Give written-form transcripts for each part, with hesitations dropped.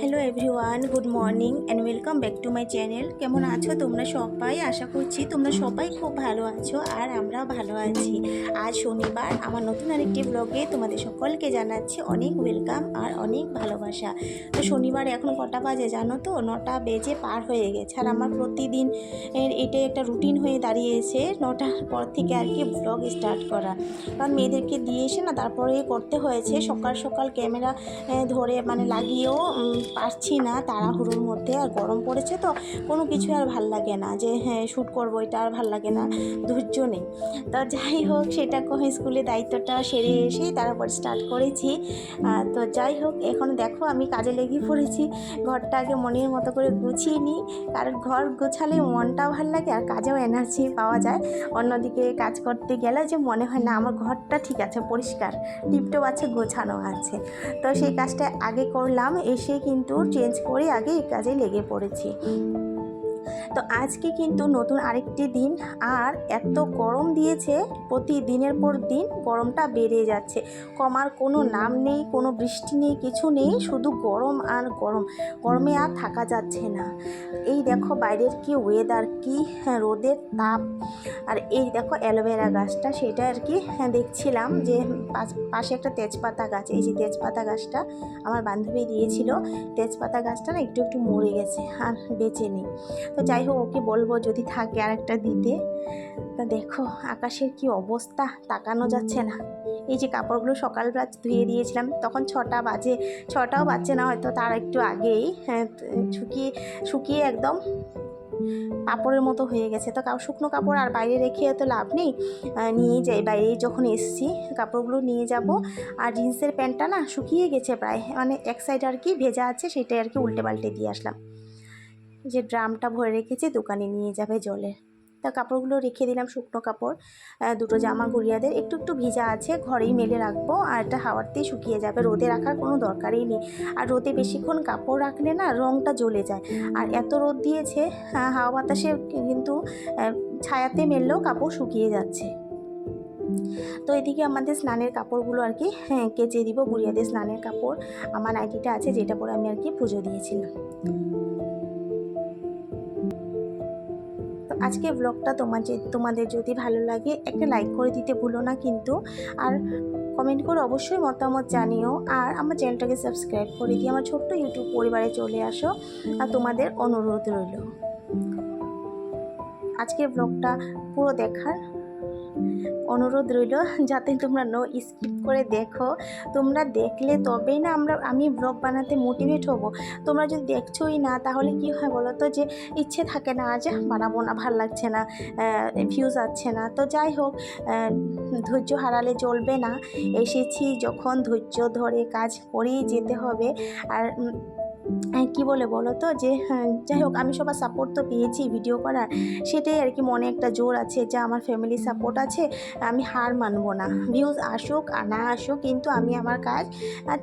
Hello everyone, good morning and welcome back to my channel. কেমন আছো তোমরা সবাই? আশা করছি তোমরা সবাই খুব ভালো আছো আর আমরাও ভালো আছি। আজ শনিবার, আমার নতুন আরেকটি ব্লগে তোমাদের সকলকে জানাচ্ছি অনেক ওয়েলকাম আর অনেক ভালোবাসা। তো শনিবার এখন কটা বাজে জানো তো? 9টা বেজে পার হয়ে গেছে। আর আমার প্রতিদিন এটাই একটা রুটিন হয়ে দাঁড়িয়েছে 9টার পর থেকে আর কি ব্লগ স্টার্ট করা। কারণ মেয়েদেরকে দিয়ে এসে না তারপরে করতে হয়েছে। সকাল সকাল ক্যামেরা ধরে লাগিয়েও পারছি না তাড়াহুড়োর মধ্যে। আর গরম পড়েছে তো কোনো কিছু আর ভাল লাগে না, যে হ্যাঁ শ্যুট করবো, এটা আর ভাল লাগে না, ধৈর্য নেই। তা যাই হোক, সেটা স্কুলে দায়িত্বটা সেরে এসে তারপর স্টার্ট করেছি। তো যাই হোক, এখন দেখো আমি কাজে লেগে পড়েছি। ঘরটা আগে মনের মতো করে গুছিয়ে নিই, কারণ ঘর গোছালে মনটাও ভাল লাগে আর কাজেও এনার্জি পাওয়া যায়। অন্যদিকে কাজ করতে গেলে যে মনে হয় না আমার ঘরটা ঠিক আছে, পরিষ্কার টিপটপ আছে, গোছানো আছে। তো সেই কাজটা আগে করলাম, এসে কিন্তু চেঞ্জ করে আগে এই কাজে লেগে পড়েছি। তো আজকে কিন্তু নতুন আরেকটি দিন, আর এত গরম দিয়েছে, প্রতিদিনের পর দিন গরমটা বেড়ে যাচ্ছে, কমার কোনো নাম নেই, কোনো বৃষ্টি নেই, কিছু নেই, শুধু গরম আর গরম। গরমে আর থাকা যাচ্ছে না। এই দেখো বাইরের কি ওয়েদার, কি রোদের তাপ। আর এই দেখো অ্যালোভেরা গাছটা, সেটা আর কি দেখছিলাম যে পাশে একটা তেজপাতা গাছ, এই যে তেজপাতা গাছটা আমার বান্ধবী দিয়েছিল। তেজপাতা গাছটা না একটু একটু মরে গেছে আর বেঁচে নেই। তো যাই হোক, ওকে বলবো যদি থাকে আরেকটা দিতে। তা দেখো আকাশের কি অবস্থা, তাকানো যাচ্ছে না। এই যে কাপড়গুলো সকালবেলা ধুয়ে দিয়েছিলাম, তখন 6টা বাজে, 6টাও বাজছে না হয়তো, তার একটু আগেই শুকিয়ে একদম পাপড়ের মতো হয়ে গেছে। তো শুকনো কাপড় আর বাইরে রেখে তো লাভ নেই, নিয়ে যাই। বাইরে যখন এসছি কাপড়গুলো নিয়ে যাব। আর জিন্সের প্যান্টটা না শুকিয়ে গেছে প্রায়, এক সাইড আর কি ভেজা আছে, সেটাই আর কি উল্টে পাল্টে দিয়ে আসলাম। যে ড্রামটা ভরে রেখেছি, দোকানে নিয়ে যাবে জলে। তা কাপড়গুলো রেখে দিলাম, শুকনো কাপড়। দুটো জামা গুড়িয়াদের একটু একটু ভিজা আছে, ঘরেই মেলে রাখবো, আর এটা হাওয়াতেই শুকিয়ে যাবে, রোদে রাখার কোনো দরকারই নেই। আর রোদে বেশিক্ষণ কাপড় রাখলে না রঙটা জ্বলে যায়। আর এত রোদ দিয়েছে, হাওয়া বাতাসে কিন্তু ছায়াতে মেললেও কাপড় শুকিয়ে যাচ্ছে। তো এদিকে আমাদের স্নানের কাপড়গুলো আর কি কেচে দিব, গুড়িয়াদের স্নানের কাপড়। আমার নাইটিটা আছে, যেটা পরে আমি আর কি পুজো দিয়েছিলাম। তো আজকে ব্লগটা তোমাদের যদি ভালো লাগে একটা লাইক করে দিতে ভুলো না কিন্তু। আর কমেন্ট করে অবশ্যই মতামত জানিও। আর আমার চ্যানেলটাকে সাবস্ক্রাইব করে দিয়ে আমার ছোট্ট ইউটিউব পরিবারে চলে আসো, আর তোমাদের অনুরোধ রইল আজকের ব্লগটা পুরো দেখার অনুরোধ রইল, যাতে তোমরা স্কিপ করে দেখো। তোমরা দেখলে তবেই না আমি ব্লগ বানাতে মোটিভেট হব। তোমরা যদি দেখছোই না, তাহলে কি হয় বলো তো, যে ইচ্ছে থাকে না, আজ বানাবো না, ভাল লাগছে না, ভিউজ আসছে না। তো যাই হোক, ধৈর্য হারালে চলবে না। এসেছি যখন, ধৈর্য ধরে কাজ করেই যেতে হবে। আর কি বলে বলো তো, যে যাই হোক, আমি সবার সাপোর্ট তো পেয়েছি ভিডিও করার, সেটাই আর কি মনে একটা জোর আছে, যে আমার ফ্যামিলি সাপোর্ট আছে, আমি হার মানবো না। ভিউজ আসুক আর না আসুক, কিন্তু আমি আমার কাজ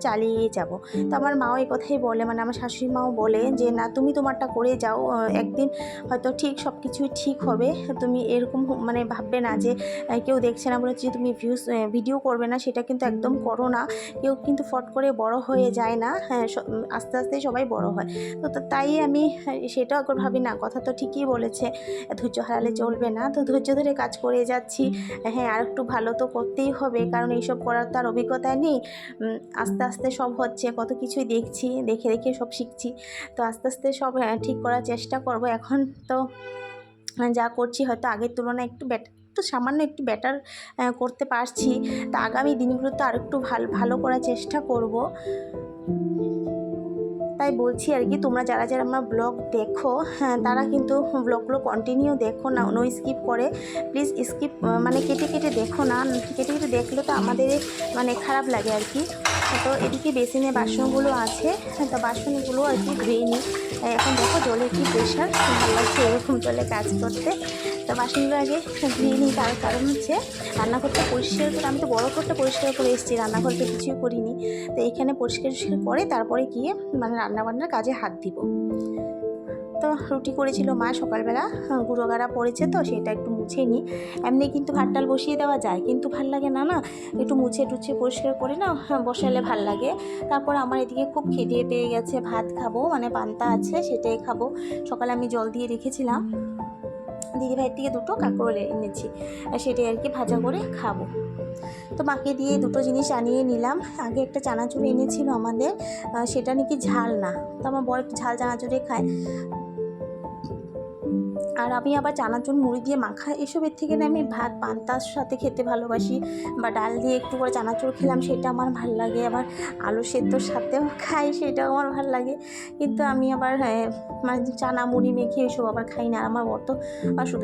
চালিয়ে যাব। তো আমার মাও এই কথাই বলে, আমার শাশুড়ি মাও বলে যে না, তুমি তোমারটা করে যাও, একদিন হয়তো ঠিক সব কিছুই ঠিক হবে। তুমি এরকম ভাববে না যে কেউ দেখছে না বলে যে তুমি ভিডিও করবে না, সেটা কিন্তু একদম করো না। কেউ কিন্তু ফট করে বড় হয়ে যায় না, আস্তে আস্তে সবাই বড় হয়। তো তাই আমি সেটাও একবার ভাবি, না কথা তো ঠিকই বলেছে, ধৈর্য হারালে চলবে না। তো ধৈর্য ধরে কাজ করে যাচ্ছি। হ্যাঁ, আর একটু ভালো তো করতেই হবে, কারণ এইসব করার তো আর অভিজ্ঞতা নেই। আস্তে আস্তে সব হচ্ছে, কত কিছুই দেখছি, দেখে দেখে সব শিখছি। তো আস্তে আস্তে সব ঠিক করার চেষ্টা করব। এখন তো যা করছি হয়তো আগের তুলনায় একটু সামান্য একটু বেটার করতে পারছি। তা আগামী দিনগুলোতে আর একটু ভালো করার চেষ্টা করব। তাই বলছি আর কি, তোমরা যারা যারা আমার ব্লগ দেখো, তারা কিন্তু ব্লগগুলো কন্টিনিউ দেখো না, নো স্কিপ করে। প্লিজ স্কিপ কেটে কেটে দেখো না, কেটে কেটে দেখলে তো আমাদের খারাপ লাগে আর কি। তো এদিকে বেসিনে বাসনগুলো আছে, তো বাসনগুলো আর কি ধুয়ে নিই। এখন দেখো জলে কি প্রেশার, ভালো লাগছে এরকম জলে কাজ করতে। তো বাসনগুলো আগে ধুয়ে নিই, তার কারণ হচ্ছে রান্নাঘরটা পরিষ্কার করে, আমি তো বড় ঘরটা পরিষ্কার করে এসেছি, রান্নাঘরটা কিছুই করিনি। তো এখানে পরিষ্কার করে তারপরে গিয়ে রান্নাবান্নার কাজে হাত দিব। তো রুটি করেছিল মা সকালবেলা, গুঁড়ো গাড়া পড়েছে তো সেটা একটু মুছে নিই। এমনি কিন্তু ভাত ডাল বসিয়ে দেওয়া যায়, কিন্তু ভাল লাগে না, একটু মুছে টুছে পরিষ্কার করে না বসালে ভাল লাগে। তারপর আমার এদিকে খুব খিদে পেয়ে গেছে, ভাত খাবো, মানে পান্তা আছে সেটাই খাবো। সকালে আমি জল দিয়ে রেখেছিলাম, দিদিভাইয়ের থেকে দুটো কাঁকরোল এনেছি, সেটাই আর কি ভাজা করে খাবো। তো মাকে দিয়ে দুটো জিনিস আনিয়ে নিলাম। আগে একটা চানাচুর এনেছিল আমাদের, সেটা নাকি ঝাল না, তো আমার বর একটু ঝাল চানাচুরে খায়, আর আমি আবার চানাচুর মুড়ি দিয়ে মাখা এসবের থেকে না আমি ভাত পান্তার সাথে খেতে ভালোবাসি, বা ডাল দিয়ে একটু করে চানাচুর খেলাম সেটা আমার ভাল লাগে, আবার আলু সেদ্ধর সাথেও খাই সেটাও আমার ভাল লাগে। কিন্তু আমি আবার মানে চানা মুড়ি মেখে এসব আবার খাই না। আর আমার বর তো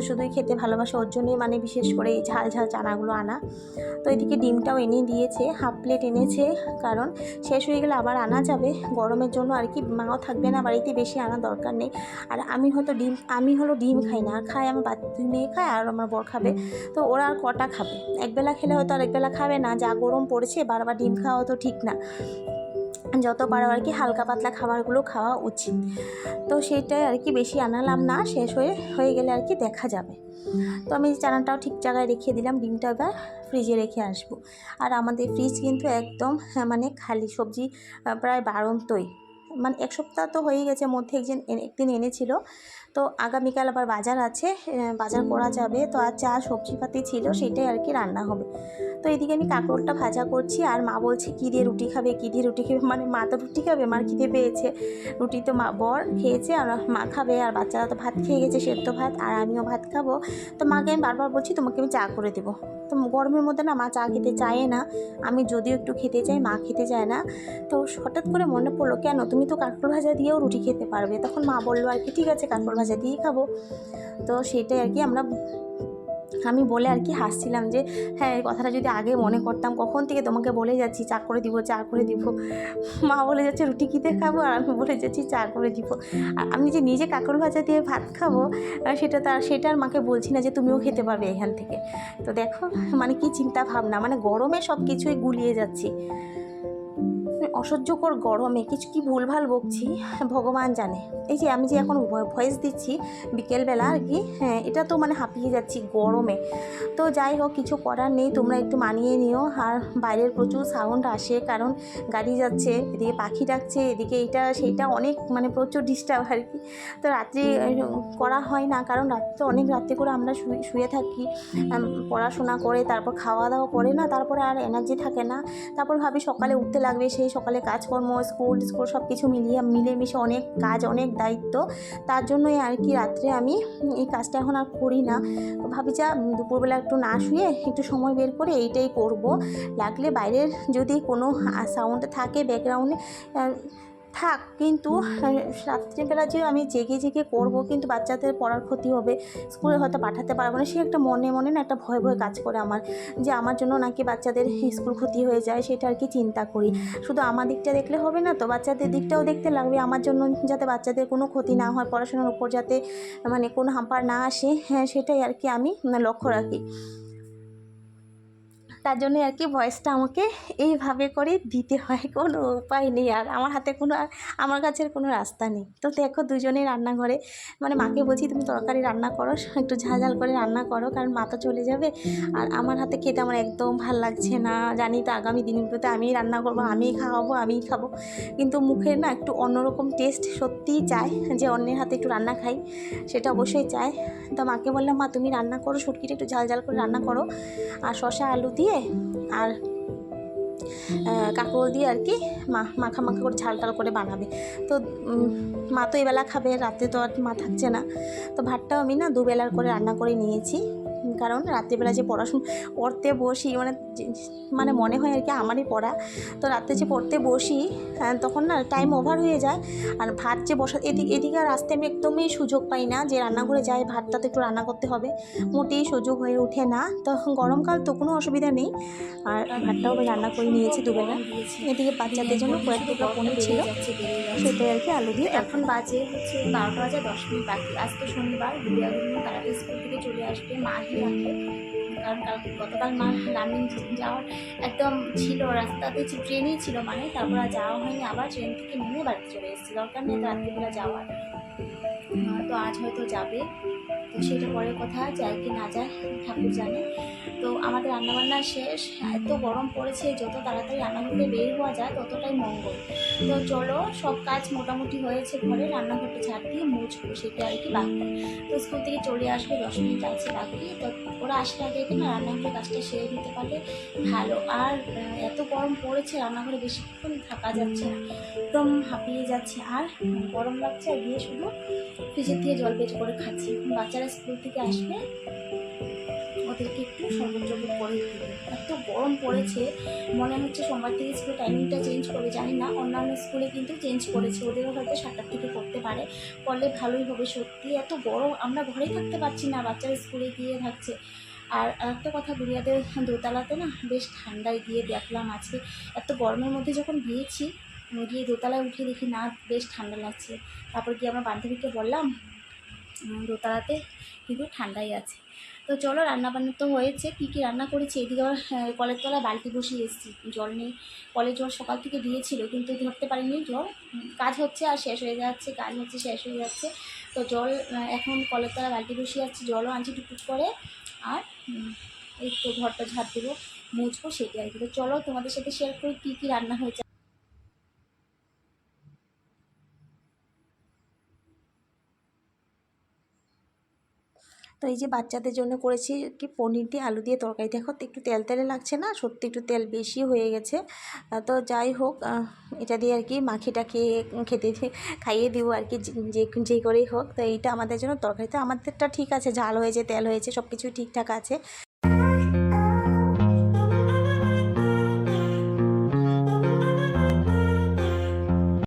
শুধুই খেতে ভালোবাসে, ওর জন্যই মানে বিশেষ করে এই ঝাল ঝাল চানাগুলো আনা। তো এদিকে ডিমটাও এনে দিয়েছে, হাফ প্লেট এনেছে, কারণ শেষ হয়ে গেলে আবার আনা যাবে গরমের জন্য আর কি, মাও থাকবে না বাড়িতে, বেশি আনা দরকার নেই। আর আমি হলো ডিম খাই না, আর খাই আমার দুই মেয়ে খায় আর আমার বর খাবে, তো ওরা আর কটা খাবে, একবেলা খেলে হয়তো আর একবেলা খাবে না। যা গরম পড়েছে বারবার ডিম খাওয়া তো ঠিক না, যত পারো আর কি হালকা পাতলা খাবারগুলো খাওয়া উচিত। তো সেটাই আর কি বেশি আনালাম না, শেষ হয়ে গেলে আর কি দেখা যাবে। তো আমি চানাটাও ঠিক জায়গায় রেখে দিলাম, ডিমটা এবার ফ্রিজে রেখে আসবো। আর আমাদের ফ্রিজ কিন্তু একদম মানে খালি, সবজি প্রায় বাড়ন্তই, মানে এক সপ্তাহ তো হয়ে গেছে, মধ্যে একদিন এনেছিল। তো আগামীকাল আবার বাজার আছে, বাজার করা যাবে, তো আর চা সবজিপাতি ছিল সেটাই আর কি রান্না হবে। তো এদিকে আমি কাঁকরোলটা ভাজা করছি, আর মা বলছে কী দিয়ে রুটি খাবে, মানে মা তো রুটি খাবে, মার খিদে পেয়েছে। রুটি তো মা বর খেয়েছে আর মা খাবে, আর বাচ্চারা তো ভাত খেয়ে গেছে, সেদ্ধ ভাত, আর আমিও ভাত খাবো। তো মাকে আমি বারবার বলছি তোমাকে আমি চা করে দেবো, তো গরমের মধ্যে না মা চা খেতে চায় না, আমি যদিও একটু খেতে চাই, মা খেতে চায় না। তো হঠাৎ করে মনে পড়লো কেন, তুমি তো কাঁকরোল ভাজা দিয়েও রুটি খেতে পারবে, তখন মা বললো আর কি ঠিক আছে কাঁকরোল ভাজা দিয়েই খাবো। তো সেটাই আর কি আমি বলে আর কি হাসছিলাম যে হ্যাঁ এই কথাটা যদি আগে মনে করতাম, কখন থেকে তোমাকে বলে যাচ্ছি চা করে দিব, মা বলে যাচ্ছে রুটি খেতে খাবো, আর আমি বলে যাচ্ছি চা করে দিব। আর আমি যে নিজে কাঁকরোল ভাজা দিয়ে ভাত খাবো সেটা আর মাকে বলছি না যে তুমিও খেতে পারবে এখান থেকে। তো দেখো মানে কি চিন্তা ভাবনা, মানে গরমে সব কিছুই গুলিয়ে যাচ্ছি, অসহ্যকর গরমে কি ভুলভাল বকছি ভগবান জানে। এই যে আমি যে এখন ভয়েস দিচ্ছি বিকেলবেলা আর কি, হ্যাঁ এটা তো মানে হাঁপিয়ে যাচ্ছি গরমে। তো যাই হোক কিছু করার নেই, তোমরা একটু মানিয়ে নিও। আর বাইরের প্রচুর সাউন্ড আসে, কারণ গাড়ি যাচ্ছে, এদিকে পাখি ডাকছে, এদিকে এইটা সেইটা, অনেক মানে প্রচুর ডিস্টার্ব আর কি। তো রাত্রি করা হয় না, কারণ অনেক রাত্রে করে আমরা শুয়ে থাকি, পড়াশোনা করে তারপর খাওয়া দাওয়া করে না, তারপরে আর এনার্জি থাকে না। তারপর ভাবি সকালে উঠতে লাগবে, সেই সকালে কাজকর্ম স্কুল সব কিছু মিলেমিশে অনেক কাজ, অনেক দায়িত্ব, তার জন্যই আর কি রাত্রে আমি এই কাজটা এখন আর করি না। ভাবি যা দুপুরবেলা একটু না শুয়ে একটু সময় বের করে এইটাই করব, লাগলে বাইরের যদি কোনো সাউন্ড থাকে ব্যাকগ্রাউন্ডে থাক, কিন্তু রাত্রিবেলা যে আমি জেগে করব, কিন্তু বাচ্চাদের পড়ার ক্ষতি হবে, স্কুলে হয়তো পাঠাতে পারবো না, সে একটা মনে না একটা ভয় কাজ করে আমার, যে আমার জন্য নাকি বাচ্চাদের স্কুল ক্ষতি হয়ে যায়, সেটা আর কি চিন্তা করি। শুধু আমার দিকটা দেখলে হবে না, তো বাচ্চাদের দিকটাও দেখতে লাগবে, আমার জন্য যাতে বাচ্চাদের কোনো ক্ষতি না হয়, পড়াশোনার উপর যাতে মানে কোনো হাম্পার না আসে, হ্যাঁ সেটাই আর কি আমি লক্ষ্য রাখি। তার জন্যই আর কি ভয়েসটা আমাকে এইভাবে করে দিতে হয়, কোনো উপায় নেই, আর আমার কাছের কোনো রাস্তা নেই। তো দেখো দুজনেই রান্নাঘরে, মানে মাকে বলছি তুমি তরকারি রান্না করো, একটু ঝাল করে রান্না করো, কারণ মা তো চলে যাবে, আর আমার হাতে খেতে আমার একদম ভাল লাগছে না। জানি তো আগামী দিনগুলোতে আমিই রান্না করবো, আমিই খাবো, কিন্তু মুখের না একটু অন্যরকম টেস্ট সত্যিই চায়, যে অন্যের হাতে একটু রান্না খাই, সেটা অবশ্যই চায়। তো মাকে বললাম মা তুমি রান্না করো, শুটকিটা একটু ঝাল করে রান্না করো, আর শসা আলু দিয়ে আর কাঁকরোল দিয়ে আর কি মাখা করে ঝাল করে বানাবে। তো মা তো এবেলা খাবে, রাতে তো আর মা থাকছে না, তো ভাতটাও আমি না দুবেলার করে রান্না করে নিয়েছি, কারণ রাত্রিবেলা যে পড়তে বসি মানে মনে হয় আর কি আমারই পড়া, তো রাত্রে যে পড়তে বসি তখন না টাইম ওভার হয়ে যায়, আর ভাত যে এদিকে আর আসতে আমি একদমই সুযোগ পাই না, যে রান্নাঘরে যাই ভাতটা তো একটু রান্না করতে হবে, মোটেই সুযোগ হয়ে ওঠে না। তো গরমকাল তো কোনো অসুবিধা নেই, আর ভাতটাও আমি রান্না করে নিয়েছি দুবেলা। এদিকে বাচ্চাদের জন্য কয়েক টুকরা পনির ছিল, সেটাই আর কি আলু দিয়ে। এখন বাজে হচ্ছে 12টা বাজে 10 মিনিট বাকি। আজকে শনিবার, গুড়িয়াগুলো তাড়াতাড়ি স্কুল থেকে চলে আসবে, মা আসবে রাখবে, কারণ গতকাল মা রামেন যাওয়ার একদম ছিল, রাস্তাতে ট্রেনই ছিল, মানে তারপর আর যাওয়া হয়নি, আবার ট্রেন থেকে নেমে বাড়িতে চলে এসেছি, দরকার নেই তো রাত্রিবেলা যাওয়ার। তো আজ হয়তো যাবে, তো সেটা পরের কথা, যায় কি না যায় ঠাকুর জানে। তো আমাদের রান্নাবান্না শেষ, এত গরম পড়েছে, যত তাড়াতাড়ি রান্না করতে বের হওয়া যায় ততটাই মঙ্গল। তো চলো, সব কাজ মোটামুটি হয়েছে, ঘরে রান্নাঘরটা ঝাড় দিয়ে মুছবো, সেটা আর কি বাকি। তো স্কুল থেকে চলে আসবে, 10 মিনিট আছে বাকি, তো ওরা আসলে আগে না রান্নাঘরের কাজটা সেরে নিতে পারলে ভালো। আর এত গরম পড়েছে, রান্নাঘরে বেশিক্ষণ থাকা যাচ্ছে না, একদম হাঁপিয়ে যাচ্ছে, আর গরম লাগছে, আর গিয়ে শুধু ফ্রিজের দিয়ে জল বের করে খাচ্ছি। বাচ্চারা স্কুল থেকে আসবে, ওদেরকে একটু শরবত টরবত করে দেবো। এত গরম পড়েছে, মনে হচ্ছে সোমবার থেকে স্কুল টাইমিংটা চেঞ্জ করে, জানি না, অন্যান্য স্কুলে কিন্তু চেঞ্জ করেছে, ওদেরও হয়তো 7টার থেকে করতে পারে, করলে ভালোই হবে। সত্যি এত গরম, আমরা ঘরেই থাকতে পারছি না, বাচ্চারা স্কুলে গিয়ে থাকছে। আর একটা কথা, গুড়িয়াদের দোতলাতে না বেশ ঠান্ডায় গিয়ে দেখলাম আজকে, এত গরমের মধ্যে যখন গিয়েছি, গিয়ে দোতলায় উঠে দেখি না বেশ ঠান্ডা লাগছে। তারপর গিয়ে আমার বান্ধবীকে বললাম দোতলাতে কিন্তু ঠান্ডাই আছে। তো চলো, রান্নাবান্না তো হয়েছে, কী কী রান্না করেছি। এদিকে আবার কলের তলায় বালতি বসিয়ে এসেছি, জল নেই, কলের জল সকাল থেকে দিয়েছিল কিন্তু ধরতে পারিনি জল, কাজ হচ্ছে আর শেষ হয়ে যাচ্ছে, কাজ হচ্ছে শেষ হয়ে যাচ্ছে। তো জল এখন কলের তলায় বালতি বসিয়ে যাচ্ছি, জলও আনছি টুকটুক করে, আর এই তো ঘরটা ঝাড় দেবো, মুছবো, সেটাই আর কি। তো চলো তোমাদের সাথে শেয়ার করি কী কী রান্না হয়েছে। তো এই যে বাচ্চাদের জন্য করেছি কি পনির দিয়ে আলু দিয়ে তরকারি, দেখো তো একটু তেল তেলে লাগছে না, সত্যি একটু তেল বেশি হয়ে গেছে। তো যাই হোক, এটা দিয়ে আর কি মাখিটা খেতে খাইয়ে দিব আর কি, যে করেই হোক। তো এইটা আমাদের জন্য তরকারি, তো আমাদেরটা ঠিক আছে, ঝাল হয়েছে, তেল হয়েছে, সব কিছু ঠিকঠাক আছে।